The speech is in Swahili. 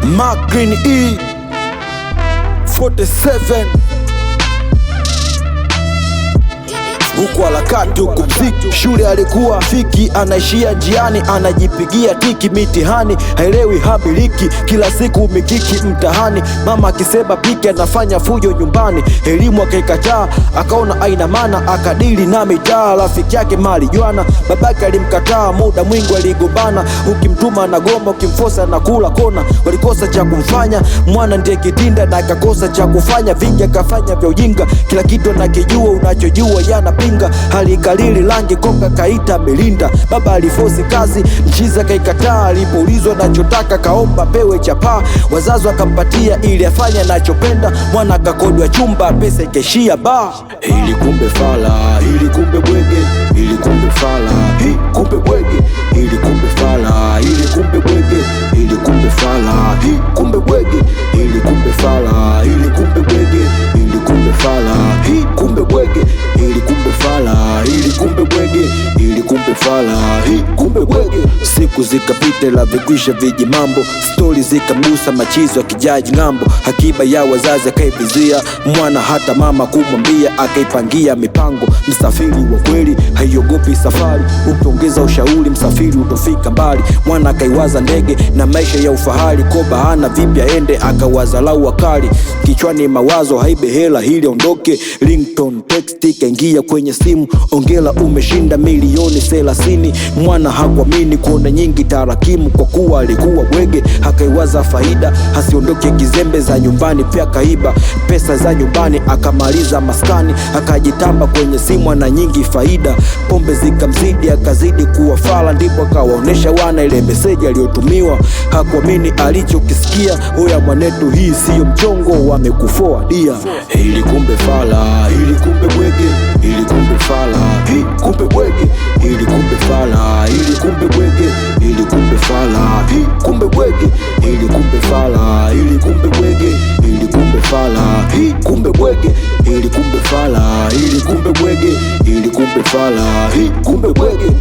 Mark Green E 47 huku harakati huku mziki. Shule alikuwa fiki, anaishia njiani, anajipigia tiki mitihani, haelewi habiliki, kila siku mikiki mtahani. Mama akisema pike, anafanya fujo nyumbani. Elimu akaikataa, akaona aina maana, akadili na mitaa. Rafiki yake marijuana, babake alimkataa, muda mwingi aligombana. Ukimtuma na goma, ukimfosa na kula kona. Walikosa cha kumfanya, mwana ndiye kitinda na akakosa cha kufanya. Vingi akafanya vya ujinga, kila kitu anakijua, unachojua yanapinga. Hali kalili langi koka kaita Melinda. Baba alifosi kazi, mchiza kaikataa. Alipoulizwa nachotaka, kaomba pewe chapa. Wazazi wakampatia ili afanye nachopenda. Mwana kakodwa chumba, pesa ikeshia ba. Ili kumbe fala, ili kumbe bwege, ili kumbe fala, ili kumbe bwege, ili kumbe fala, ili kumbe bwege, ili kumbe fala, ili kumbe bwege, ili kumbe fala, ili kumbe bwege, ili kumbe fala, ili kumbe bwege, ili kumbe fala, ili kumbe bwege, ili kumbe fala, ili kumbe bwege. Siku zikapita la vikwisha viji mambo, stori zikamgusa machizo ya kijaji ngambo. Hakiba ya wazazi akaivizia, mwana hata mama kumwambia, akaipangia mipango. Msafiri wa kweli haiogopi safari, ukiongeza ushauri msafiri utofika mbali. Mwana akaiwaza ndege na maisha ya ufahari, koba hana vipi aende, akawaza lau wakali. Kichwani mawazo haibe hela hili ondoke, ringtone text kaingia kwenye simu, ongela umeshinda milioni 30. Mwana hakuamini kuona nyingi tarakimu, kwa kuwa alikuwa bwege. Hakaiwaza faida, hasiondoke kizembe za nyumbani, pia kaiba pesa za nyumbani, akamaliza maskani. Akajitamba kwenye simu na nyingi faida, pombe zikamzidi, akazidi kuwa fala. Ndipo akawaonesha wana ile meseji aliyotumiwa, hakuamini alichokisikia. Oya mwanetu, hii siyo mchongo, wamekufoa dia. Ili kumbe fala, ili kumbe bwege, ili kumbe fala, ili kumbe bwege, ili kumbe fala, ili kumbe bwege, ili kumbe fala, ili kumbe bwege, ili kumbe fala, ili kumbe bwege, ili kumbe fala, ili kumbe bwege, ili kumbe fala, ili kumbe bwege, ili kumbe fala, ili kumbe bwege.